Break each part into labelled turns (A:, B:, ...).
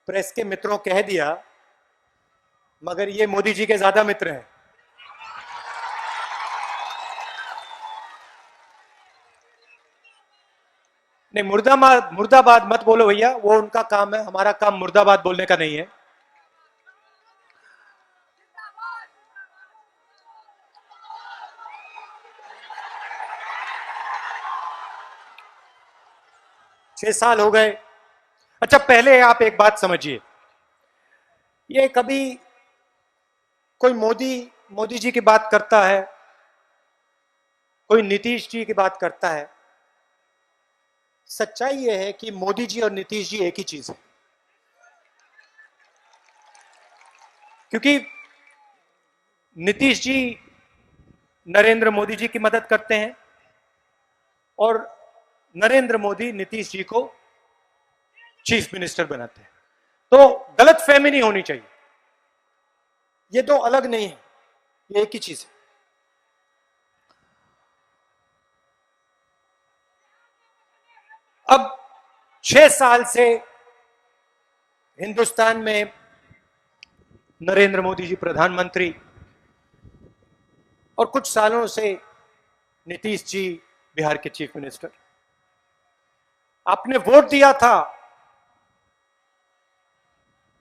A: Press के मित्रों कह दिया, मगर ये मोदी जी के ज्यादा मित्र हैं। नहीं, मुर्दाबाद मुर्दाबाद मत बोलो भैया, वो उनका काम है, हमारा काम मुर्दाबाद बोलने का नहीं है। छह साल हो गए। अच्छा, पहले आप एक बात समझिए, ये कभी कोई मोदी जी की बात करता है, कोई नीतीश जी की बात करता है। सच्चाई यह है कि मोदी जी और नीतीश जी एक ही चीज है, क्योंकि नीतीश जी नरेंद्र मोदी जी की मदद करते हैं और नरेंद्र मोदी नीतीश जी को चीफ मिनिस्टर बनाते हैं। तो गलतफहमी नहीं होनी चाहिए, ये दो अलग नहीं है, ये एक ही चीज है। अब 6 साल से हिंदुस्तान में नरेंद्र मोदी जी प्रधानमंत्री और कुछ सालों से नीतीश जी बिहार के चीफ मिनिस्टर। आपने वोट दिया था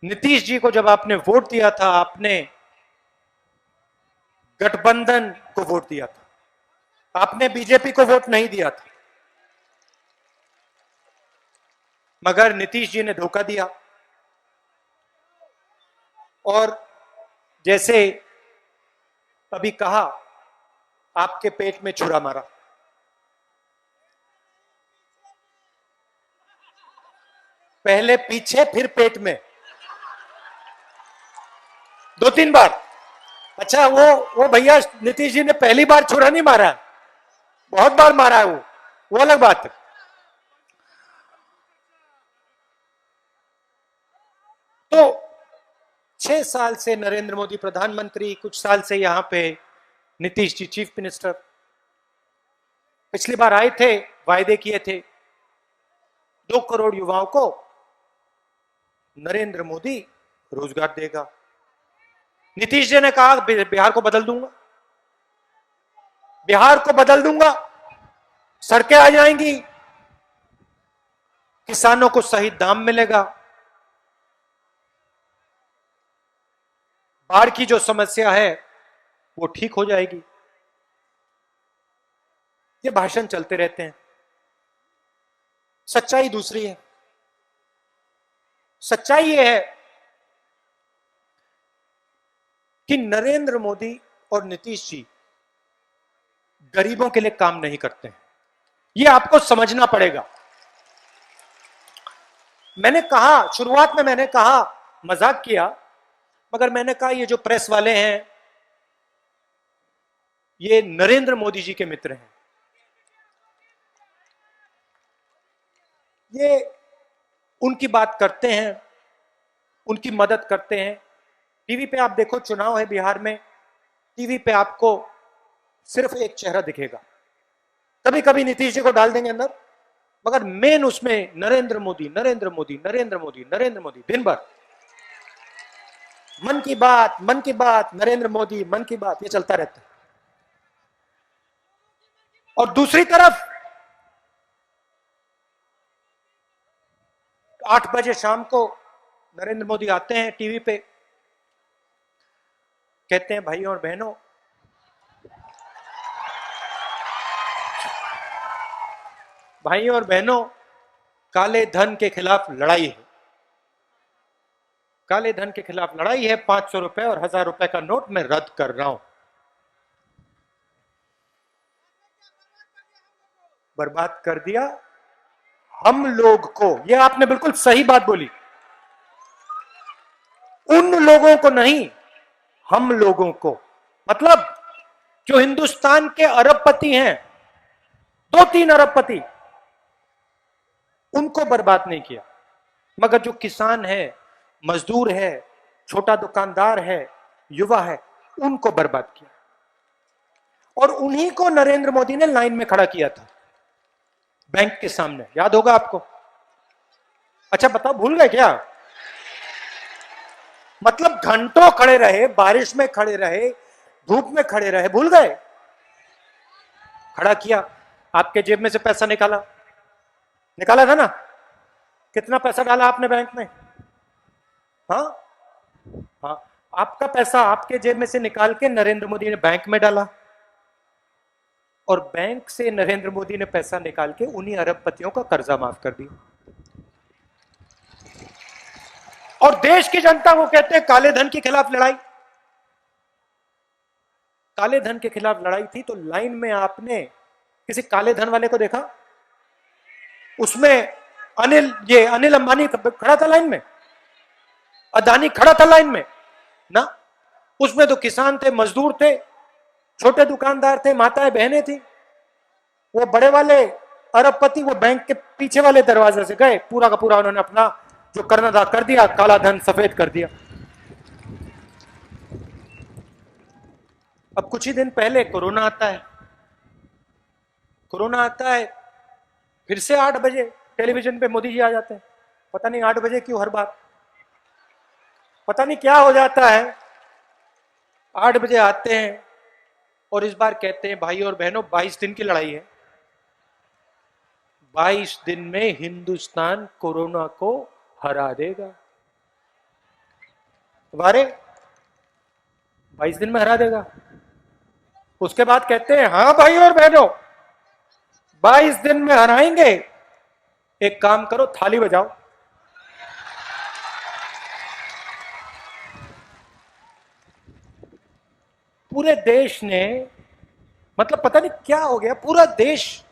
A: नीतीश जी को, जब आपने वोट दिया था आपने गठबंधन को वोट दिया था, आपने बीजेपी को वोट नहीं दिया था। मगर नीतीश जी ने धोखा दिया और जैसे अभी कहा, आपके पेट में छुरा मारा। पहले पीछे फिर पेट में, 2-3 बार। अच्छा, वो भैया नीतीश जी ने पहली बार छुरा नहीं मारा, बहुत बार मारा है वो अलग बात है। तो 6 साल से नरेंद्र मोदी प्रधानमंत्री, कुछ साल से यहां पे नीतीश जी चीफ मिनिस्टर। पिछली बार आए थे, वायदे किए थे 2 करोड़ युवाओं को नरेंद्र मोदी रोजगार देगा। नीतीश जी ने कहा बिहार को बदल दूंगा, बिहार को बदल दूंगा, सड़कें आ जाएंगी, किसानों को सही दाम मिलेगा, बाढ़ की जो समस्या है वो ठीक हो जाएगी। ये भाषण चलते रहते हैं, सच्चाई दूसरी है। सच्चाई ये है कि नरेंद्र मोदी और नीतीश जी गरीबों के लिए काम नहीं करते हैं, ये आपको समझना पड़ेगा। मैंने कहा, शुरुआत में मैंने कहा, मजाक किया, मगर मैंने कहा ये जो प्रेस वाले हैं ये नरेंद्र मोदी जी के मित्र हैं, ये उनकी बात करते हैं, उनकी मदद करते हैं। टीवी पे आप देखो, चुनाव है बिहार में, टीवी पे आपको सिर्फ एक चेहरा दिखेगा, कभी कभी नीतीश जी को डाल देंगे अंदर, मगर मेन उसमें नरेंद्र मोदी नरेंद्र मोदी नरेंद्र मोदी नरेंद्र मोदी, दिन भर मन की बात नरेंद्र मोदी, मन की बात, ये चलता रहता है। और दूसरी तरफ 8 बजे शाम को नरेंद्र मोदी आते हैं टीवी पे, कहते हैं भाइयों और बहनों, काले धन के खिलाफ लड़ाई है, काले धन के खिलाफ लड़ाई है, 500 रुपए और 1000 रुपए का नोट मैं रद्द कर रहा हूं। बर्बाद कर दिया हम लोग को, यह आपने बिल्कुल सही बात बोली, उन लोगों को नहीं, हम लोगों को। मतलब जो हिंदुस्तान के अरबपति हैं, 2-3 अरबपति, उनको बर्बाद नहीं किया, मगर जो किसान है, मजदूर है, छोटा दुकानदार है, युवा है, उनको बर्बाद किया। और उन्हीं को नरेंद्र मोदी ने लाइन में खड़ा किया था बैंक के सामने, याद होगा आपको। अच्छा बताओ, भूल गए क्या? मतलब घंटों खड़े रहे, बारिश में खड़े रहे, धूप में खड़े रहे, भूल गए? खड़ा किया, आपके जेब में से पैसा निकाला, निकाला था ना? कितना पैसा डाला आपने बैंक में? हाँ हाँ, आपका पैसा आपके जेब में से निकाल के नरेंद्र मोदी ने बैंक में डाला, और बैंक से नरेंद्र मोदी ने पैसा निकाल के उन्हीं अरबपतियों का कर्जा माफ कर दिया। और देश की जनता को कहते हैं काले धन के खिलाफ लड़ाई। काले धन के खिलाफ लड़ाई थी तो लाइन में आपने किसी काले धन वाले को देखा? उसमें अनिल अंबानी खड़ा था लाइन में, अदानी खड़ा था लाइन में ना। उसमें तो किसान थे, मजदूर थे, छोटे दुकानदार थे, माताएं बहनें थी। वो बड़े वाले अरबपति वो बैंक के पीछे वाले दरवाजे से गए, पूरा का पूरा उन्होंने अपना जो करना था कर दिया, काला धन सफेद कर दिया। अब कुछ ही दिन पहले कोरोना आता है, कोरोना आता है, फिर से 8 बजे टेलीविजन पे मोदी जी आ जाते हैं। पता नहीं 8 बजे क्यों हर बार, पता नहीं क्या हो जाता है। 8 बजे आते हैं और इस बार कहते हैं भाई और बहनों 22 दिन की लड़ाई है, 22 दिन में हिंदुस्तान कोरोना को हरा देगा। वारे 22 दिन में हरा देगा। उसके बाद कहते हैं हाँ भाई और बहनों 22 दिन में हराएंगे, एक काम करो थाली बजाओ। पूरे देश ने, मतलब पता नहीं क्या हो गया, पूरा देश,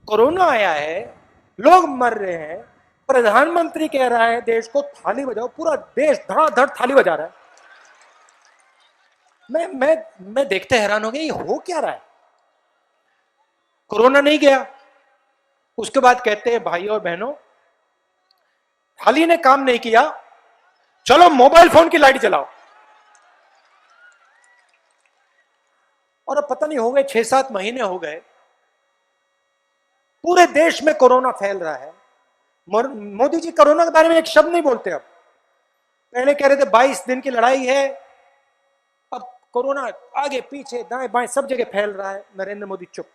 A: कोरोना आया है, लोग मर रहे हैं, प्रधानमंत्री कह रहा है देश को थाली बजाओ, पूरा देश धड़ाधड़ थाली बजा रहा है। मैं देखते हैरान हो गया, ये हो क्या रहा है? कोरोना नहीं गया, उसके बाद कहते हैं भाई और बहनों थाली ने काम नहीं किया, चलो मोबाइल फोन की लाइट जलाओ। और अब पता नहीं हो गए 6-7 महीने हो गए, पूरे देश में कोरोना फैल रहा है। मोदी जी कोरोना के बारे में एक शब्द नहीं बोलते। अब पहले कह रहे थे 22 दिन की लड़ाई है, अब कोरोना आगे पीछे दाएं बाएं सब जगह फैल रहा है, नरेंद्र मोदी चुप।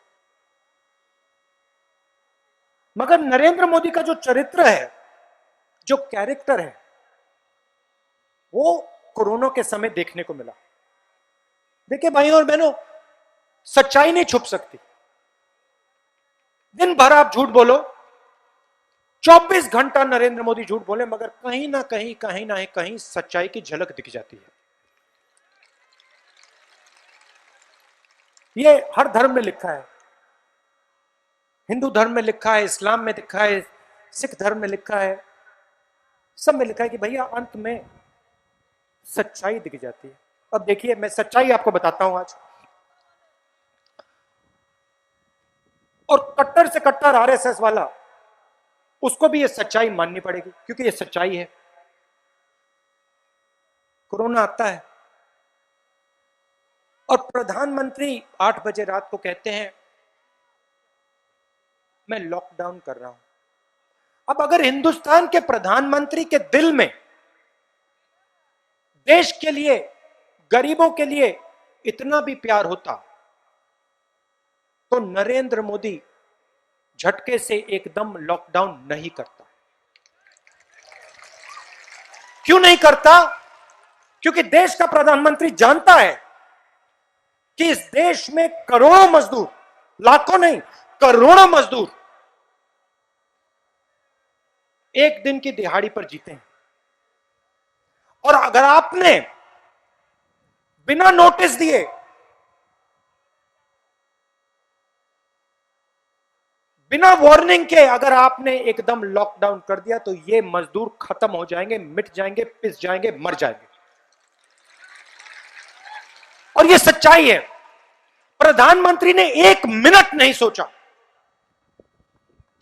A: मगर नरेंद्र मोदी का जो चरित्र है, जो कैरेक्टर है, वो कोरोना के समय देखने को मिला। देखिए भाई और बहनों, सच्चाई नहीं छुप सकती। दिन भर आप झूठ बोलो, 24 घंटा नरेंद्र मोदी झूठ बोले, मगर कहीं ना कहीं सच्चाई की झलक दिख जाती है। ये हर धर्म में लिखा है, हिंदू धर्म में लिखा है, इस्लाम में लिखा है, सिख धर्म में लिखा है, सब में लिखा है कि भैया अंत में सच्चाई दिख जाती है। अब देखिए मैं सच्चाई आपको बताता हूं आज, और कट्टर से कट्टर आरएसएस वाला, उसको भी ये सच्चाई माननी पड़ेगी, क्योंकि ये सच्चाई है। कोरोना आता है और प्रधानमंत्री 8 बजे रात को कहते हैं मैं लॉकडाउन कर रहा हूं। अब अगर हिंदुस्तान के प्रधानमंत्री के दिल में देश के लिए, गरीबों के लिए इतना भी प्यार होता तो नरेंद्र मोदी झटके से एकदम लॉकडाउन नहीं करता। क्यों नहीं करता? क्योंकि देश का प्रधानमंत्री जानता है कि इस देश में करोड़ों मजदूर, लाखों नहीं करोड़ों मजदूर एक दिन की दिहाड़ी पर जीते हैं। और अगर आपने बिना नोटिस दिए, बिना वार्निंग के अगर आपने एकदम लॉकडाउन कर दिया तो ये मजदूर खत्म हो जाएंगे, मिट जाएंगे, पिस जाएंगे, मर जाएंगे। और ये सच्चाई है। प्रधानमंत्री ने 1 मिनट नहीं सोचा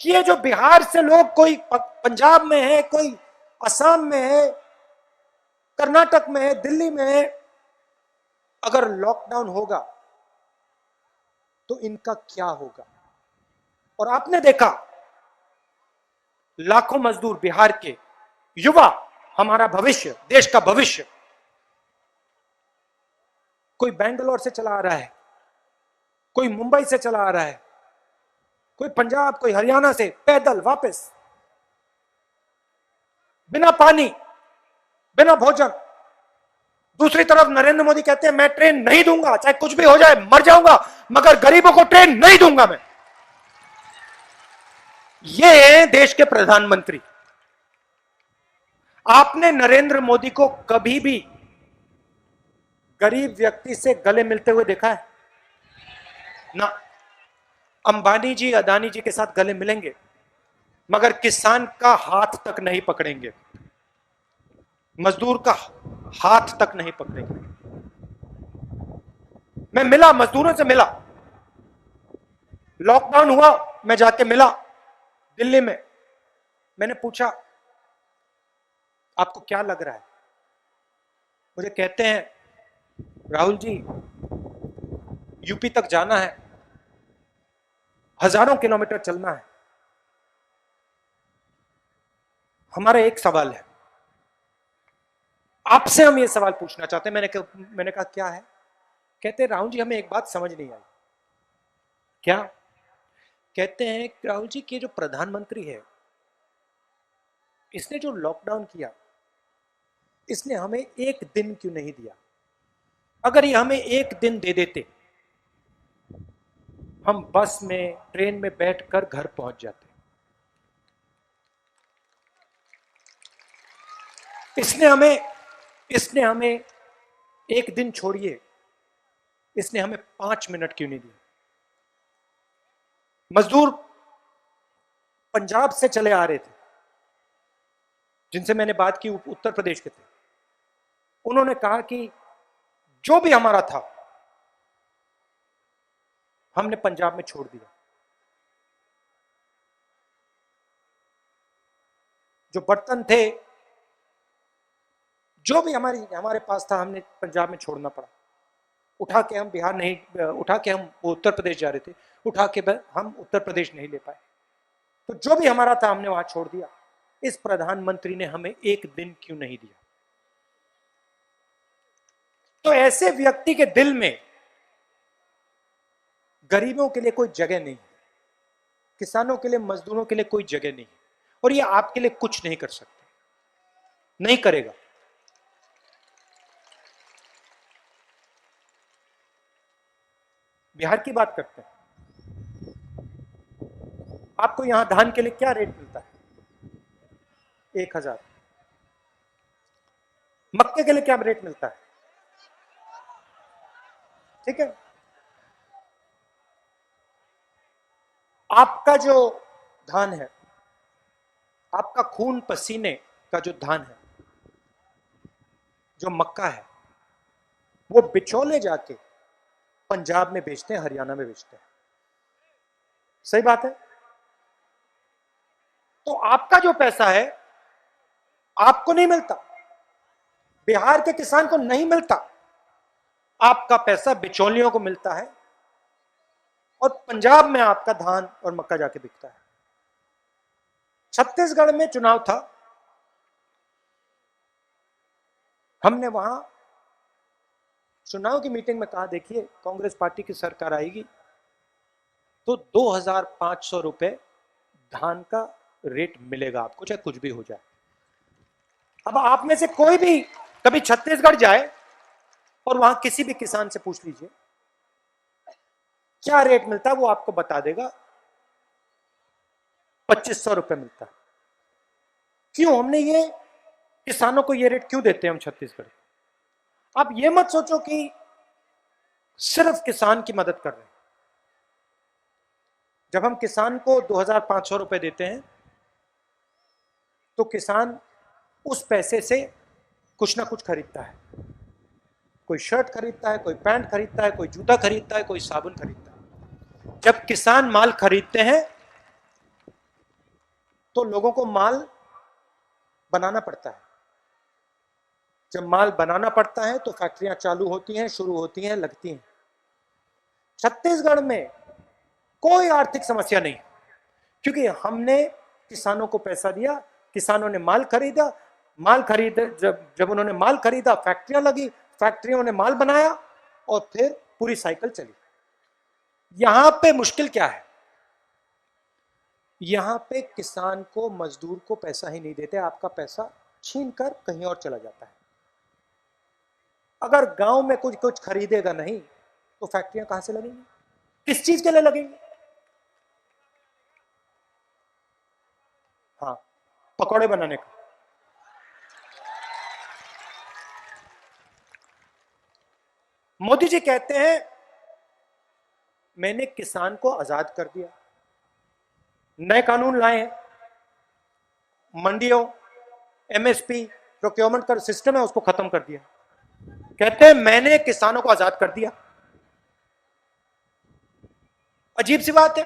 A: कि ये जो बिहार से लोग, कोई पंजाब में है, कोई असम में है, कर्नाटक में है, दिल्ली में है, अगर लॉकडाउन होगा तो इनका क्या होगा। और आपने देखा लाखों मजदूर बिहार के, युवा, हमारा भविष्य, देश का भविष्य, कोई बेंगलोर से चला आ रहा है, कोई मुंबई से चला आ रहा है, कोई पंजाब, कोई हरियाणा से पैदल वापस, बिना पानी, बिना भोजन। दूसरी तरफ नरेंद्र मोदी कहते हैं मैं ट्रेन नहीं दूंगा, चाहे कुछ भी हो जाए, मर जाऊंगा, मगर गरीबों को ट्रेन नहीं दूंगा मैं। ये है देश के प्रधानमंत्री। आपने नरेंद्र मोदी को कभी भी गरीब व्यक्ति से गले मिलते हुए देखा है? ना। अंबानी जी, अदानी जी के साथ गले मिलेंगे, मगर किसान का हाथ तक नहीं पकड़ेंगे, मजदूर का हाथ तक नहीं पकड़ेंगे। मैं मिला, मजदूरों से मिला, लॉकडाउन हुआ, मैं जाके मिला दिल्ली में। मैंने पूछा आपको क्या लग रहा है? मुझे कहते हैं राहुल जी, यूपी तक जाना है, हजारों किलोमीटर चलना है। हमारा एक सवाल है, आपसे हम ये सवाल पूछना चाहते हैं। मैंने कहा क्या है? कहते हैं राहुल जी हमें एक बात समझ नहीं आई। क्या? कहते हैं राहुल जी कि जो प्रधानमंत्री है, इसने जो लॉकडाउन किया, इसने हमें एक दिन क्यों नहीं दिया? अगर ये हमें एक दिन दे देते, हम बस में, ट्रेन में बैठकर घर पहुंच जाते। इसने हमें एक दिन छोड़िए, इसने हमें 5 मिनट क्यों नहीं दिए? मजदूर पंजाब से चले आ रहे थे, जिनसे मैंने बात की, उत्तर प्रदेश के थे। उन्होंने कहा कि जो भी हमारा था हमने पंजाब में छोड़ दिया, जो बर्तन थे, जो भी हमारे पास था, हमने पंजाब में छोड़ना पड़ा। उठा के हम बिहार नहीं, उठा के हम उत्तर प्रदेश जा रहे थे, उठा के हम उत्तर प्रदेश नहीं ले पाए, तो जो भी हमारा था हमने वहां छोड़ दिया। इस प्रधानमंत्री ने हमें एक दिन क्यों नहीं दिया? तो ऐसे व्यक्ति के दिल में गरीबों के लिए कोई जगह नहीं, किसानों के लिए, मजदूरों के लिए कोई जगह नहीं, और ये आपके लिए कुछ नहीं कर सकता, नहीं करेगा। बिहार की बात करते हैं। आपको यहां धान के लिए क्या रेट मिलता है? 1000। मक्के के लिए क्या रेट मिलता है? ठीक है। आपका जो धान है, आपका खून पसीने का जो धान है, जो मक्का है, वो बिचौले जाके पंजाब में बेचते हैं, हरियाणा में बेचते हैं। सही बात है। तो आपका जो पैसा है आपको नहीं मिलता, बिहार के किसान को नहीं मिलता, आपका पैसा बिचौलियों को मिलता है, और पंजाब में आपका धान और मक्का जाके बिकता है। छत्तीसगढ़ में चुनाव था, हमने वहां चुनाव की मीटिंग में कहा देखिए कांग्रेस पार्टी की सरकार आएगी तो 2500 रुपए धान का रेट मिलेगा आपको, चाहे कुछ भी हो जाए। अब आप में से कोई भी कभी छत्तीसगढ़ जाए और वहां किसी भी किसान से पूछ लीजिए क्या रेट मिलता है, वो आपको बता देगा 2500 रुपए मिलता है। क्यों? हमने ये किसानों को ये रेट क्यों देते हैं हम छत्तीसगढ़? आप ये मत सोचो कि सिर्फ किसान की मदद कर रहे हैं। जब हम किसान को 2500 रुपए देते हैं तो किसान उस पैसे से कुछ ना कुछ खरीदता है, कोई शर्ट खरीदता है, कोई पैंट खरीदता है, कोई जूता खरीदता है, कोई साबुन खरीदता है। जब किसान माल खरीदते हैं तो लोगों को माल बनाना पड़ता है। जब माल बनाना पड़ता है तो फैक्ट्रियां चालू होती हैं, शुरू होती हैं, लगती हैं। छत्तीसगढ़ में कोई आर्थिक समस्या नहीं, क्योंकि हमने किसानों को पैसा दिया, किसानों ने माल खरीदा, जब उन्होंने माल खरीदा, फैक्ट्रियां लगी, फैक्ट्रियों ने माल बनाया, और फिर पूरी साइकिल चली। यहां पे मुश्किल क्या है? यहां पे किसान को, मजदूर को पैसा ही नहीं देते, आपका पैसा छीन कर कहीं और चला जाता है। अगर गांव में कुछ कुछ खरीदेगा नहीं तो फैक्ट्रियां कहां से लगेंगी? किस चीज के लिए लगेंगी? हाँ, पकौड़े बनाने का। मोदी जी कहते हैं मैंने किसान को आजाद कर दिया, नए कानून लाए हैं, मंडियों, एमएसपी, प्रोक्योरमेंट का सिस्टम है उसको खत्म कर दिया। कहते हैं मैंने किसानों को आजाद कर दिया। अजीब सी बात है,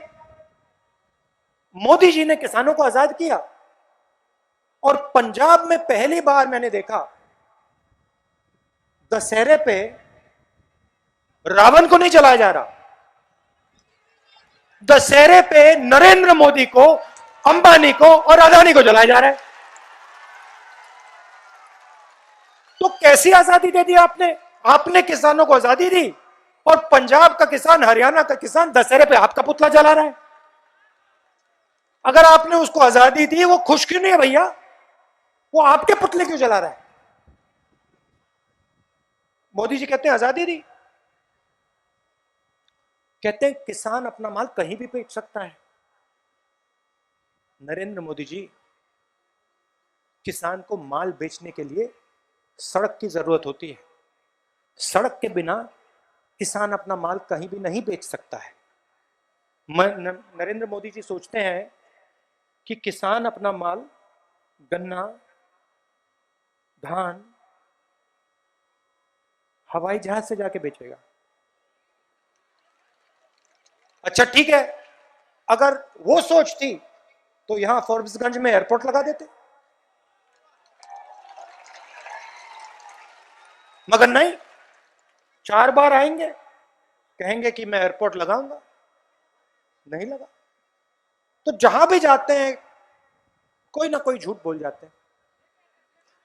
A: मोदी जी ने किसानों को आजाद किया और पंजाब में पहली बार मैंने देखा दशहरे पे रावण को नहीं जलाया जा रहा, दशहरे पे नरेंद्र मोदी को, अंबानी को और अदानी को जलाया जा रहा है। तो कैसी आजादी दे दी आपने? आपने किसानों को आजादी दी और पंजाब का किसान, हरियाणा का किसान दशहरे पे आपका पुतला जला रहा है। अगर आपने उसको आजादी दी, वो खुश क्यों नहीं है भैया? वो आपके पुतले क्यों जला रहा है? मोदी जी कहते हैं आजादी दी, कहते हैं किसान अपना माल कहीं भी बेच सकता है। नरेंद्र मोदी जी, किसान को माल बेचने के लिए सड़क की जरूरत होती है, सड़क के बिना किसान अपना माल कहीं भी नहीं बेच सकता है। नरेंद्र मोदी जी सोचते हैं कि किसान अपना माल, गन्ना, धान, हवाई जहाज से जाके बेचेगा। अच्छा ठीक है, अगर वो सोच थी तो यहां फोर्ब्सगंज में एयरपोर्ट लगा देते, मगर नहीं, 4 बार आएंगे, कहेंगे कि मैं एयरपोर्ट लगाऊंगा, नहीं लगा। तो जहां भी जाते हैं कोई ना कोई झूठ बोल जाते हैं,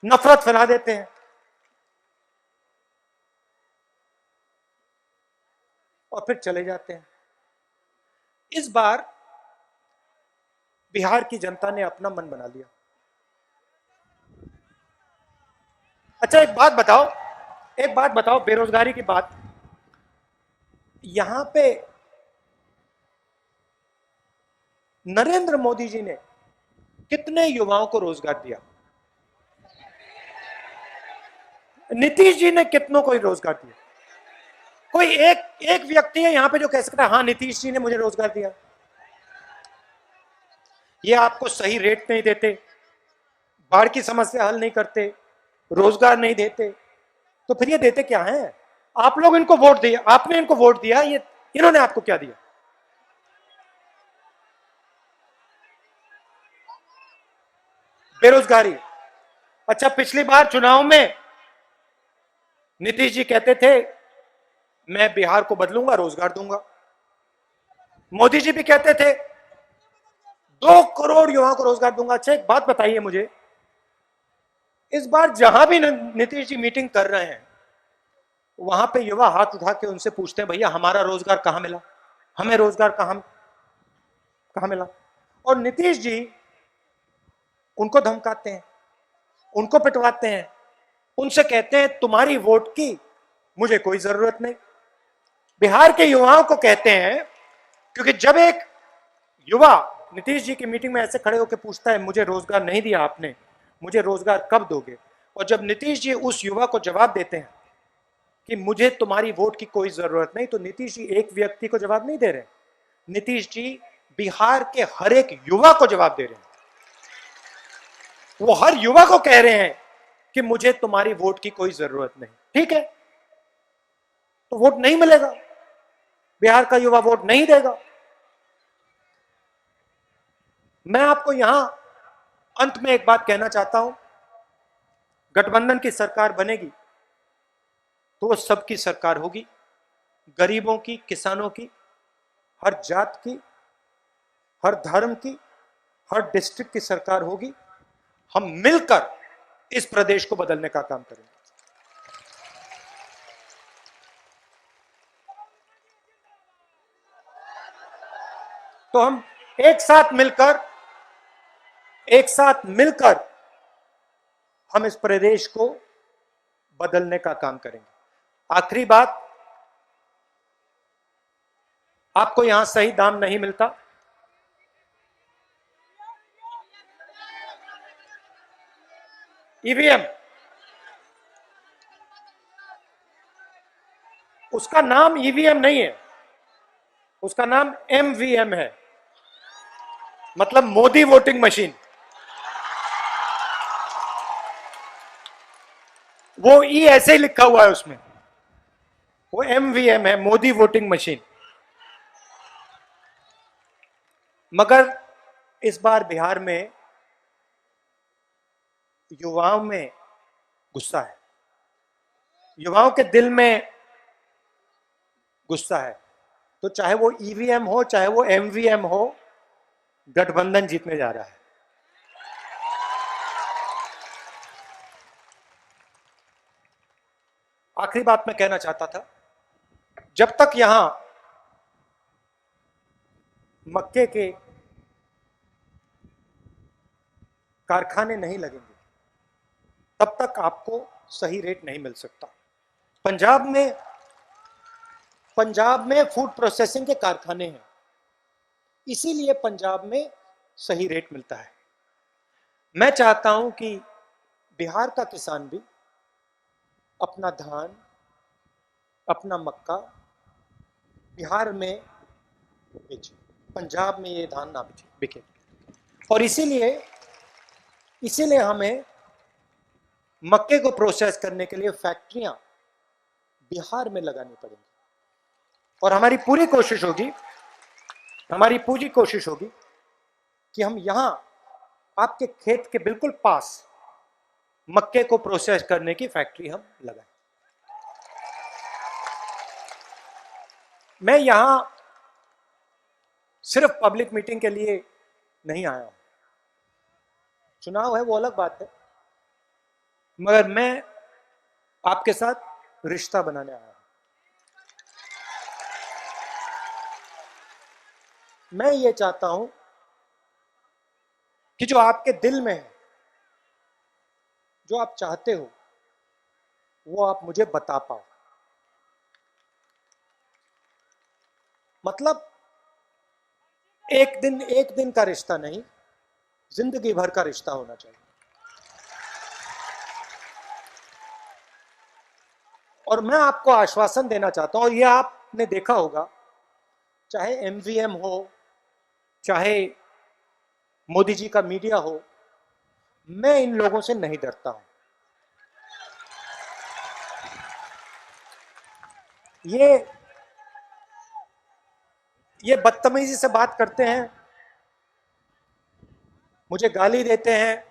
A: नफरत फैला देते हैं और फिर चले जाते हैं। इस बार बिहार की जनता ने अपना मन बना लिया। अच्छा एक बात बताओ, बेरोजगारी की बात। यहां पे नरेंद्र मोदी जी ने कितने युवाओं को रोजगार दिया? नीतीश जी ने कितनों को रोजगार दिया? कोई एक व्यक्ति है यहां पे जो कह सकता है हाँ नीतीश जी ने मुझे रोजगार दिया? ये आपको सही रेट नहीं देते, बाढ़ की समस्या हल नहीं करते, रोजगार नहीं देते, तो फिर ये देते क्या है? आप लोग इनको वोट दिए, आपने इनको वोट दिया, ये इन्होंने आपको क्या दिया? बेरोजगारी। अच्छा पिछली बार चुनाव में नीतीश जी कहते थे मैं बिहार को बदलूंगा, रोजगार दूंगा। मोदी जी भी कहते थे 2 करोड़ युवाओं को रोजगार दूंगा। अच्छा एक बात बताइए मुझे, इस बार जहां भी नीतीश जी मीटिंग कर रहे हैं वहां पे युवा हाथ उठा के उनसे पूछते हैं भैया हमारा रोजगार कहां मिला, हमें रोजगार कहां कहां मिला? और नीतीश जी उनको धमकाते हैं, उनको पिटवाते हैं, उनसे कहते हैं तुम्हारी वोट की मुझे कोई जरूरत नहीं। बिहार के युवाओं को कहते हैं, क्योंकि जब एक युवा नीतीश जी की मीटिंग में ऐसे खड़े होकर पूछता है मुझे रोजगार नहीं दिया आपने, मुझे रोजगार कब दोगे? और जब नीतीश जी उस युवा को जवाब देते हैं कि मुझे तुम्हारी वोट की कोई जरूरत नहीं, तो नीतीश जी एक व्यक्ति को जवाब नहीं दे रहे, नीतीश जी बिहार के हर एक युवा को जवाब दे रहे हैं। वो हर युवा को कह रहे हैं कि मुझे तुम्हारी वोट की कोई जरूरत नहीं। ठीक है, तो वोट नहीं मिलेगा, बिहार का युवा वोट नहीं देगा। मैं आपको यहां अंत में एक बात कहना चाहता हूं, गठबंधन की सरकार बनेगी तो वो सबकी सरकार होगी, गरीबों की, किसानों की, हर जात की, हर धर्म की, हर डिस्ट्रिक्ट की सरकार होगी। हम मिलकर इस प्रदेश को बदलने का काम करेंगे। तो हम एक साथ मिलकर हम इस प्रदेश को बदलने का काम करेंगे। आखिरी बात, आपको यहां सही दाम नहीं मिलता, ईवीएम, उसका नाम ईवीएम नहीं है, उसका नाम एमवीएम है, मतलब मोदी वोटिंग मशीन। वो ई ऐसे ही लिखा हुआ है उसमें, वो एमवीएम है, मोदी वोटिंग मशीन। मगर इस बार बिहार में युवाओं में गुस्सा है, युवाओं के दिल में गुस्सा है। तो चाहे वो ईवीएम हो, चाहे वो एमवीएम हो, गठबंधन जीतने जा रहा है। आखिरी बात मैं कहना चाहता था, जब तक यहां मक्के के कारखाने नहीं लगेंगे, तब तक आपको सही रेट नहीं मिल सकता। पंजाब में फूड प्रोसेसिंग के कारखाने हैं, इसीलिए पंजाब में सही रेट मिलता है। मैं चाहता हूं कि बिहार का किसान भी अपना धान, अपना मक्का बिहार में बेचे, पंजाब में ये धान ना बिके। और इसीलिए हमें मक्के को प्रोसेस करने के लिए फैक्ट्रियां बिहार में लगानी पड़ेंगी। और हमारी पूरी कोशिश होगी कि हम यहां आपके खेत के बिल्कुल पास मक्के को प्रोसेस करने की फैक्ट्री हम लगाएं। मैं यहां सिर्फ पब्लिक मीटिंग के लिए नहीं आया हूं, चुनाव है वो अलग बात है, मगर मैं आपके साथ रिश्ता बनाने आया हूं। मैं ये चाहता हूं कि जो आपके दिल में है, जो आप चाहते हो, वो आप मुझे बता पाओ। मतलब एक दिन का रिश्ता नहीं, जिंदगी भर का रिश्ता होना चाहिए। और मैं आपको आश्वासन देना चाहता हूं, और यह आपने देखा होगा, चाहे एमवीएम हो, चाहे मोदी जी का मीडिया हो, मैं इन लोगों से नहीं डरता हूं। ये बदतमीजी से बात करते हैं, मुझे गाली देते हैं।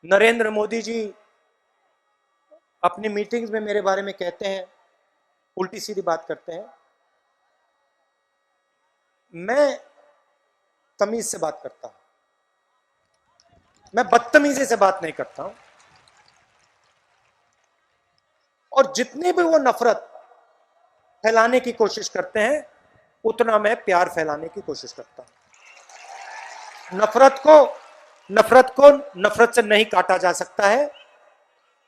A: नरेंद्र मोदी जी अपनी मीटिंग्स में मेरे बारे में कहते हैं, उल्टी सीधी बात करते हैं। मैं तमीज से बात करता हूं, मैं बदतमीजी से बात नहीं करता हूं। और जितनी भी वो नफरत फैलाने की कोशिश करते हैं, उतना मैं प्यार फैलाने की कोशिश करता हूं। नफरत को नफरत से नहीं काटा जा सकता है,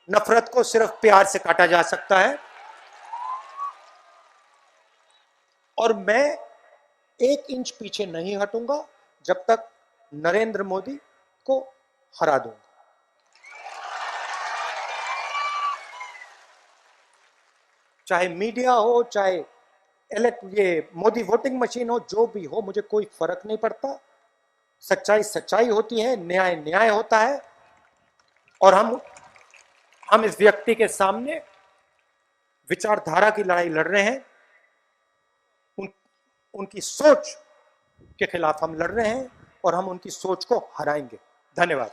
A: नफरत को सिर्फ प्यार से काटा जा सकता है। और मैं 1 इंच पीछे नहीं हटूंगा जब तक नरेंद्र मोदी को हरा दूंगा। चाहे मीडिया हो, चाहे ये मोदी वोटिंग मशीन हो, जो भी हो, मुझे कोई फर्क नहीं पड़ता। सच्चाई सच्चाई होती है, न्याय न्याय होता है। और हम इस व्यक्ति के सामने विचारधारा की लड़ाई लड़ रहे हैं, उनकी सोच के खिलाफ हम लड़ रहे हैं, और हम उनकी सोच को हराएंगे। धन्यवाद।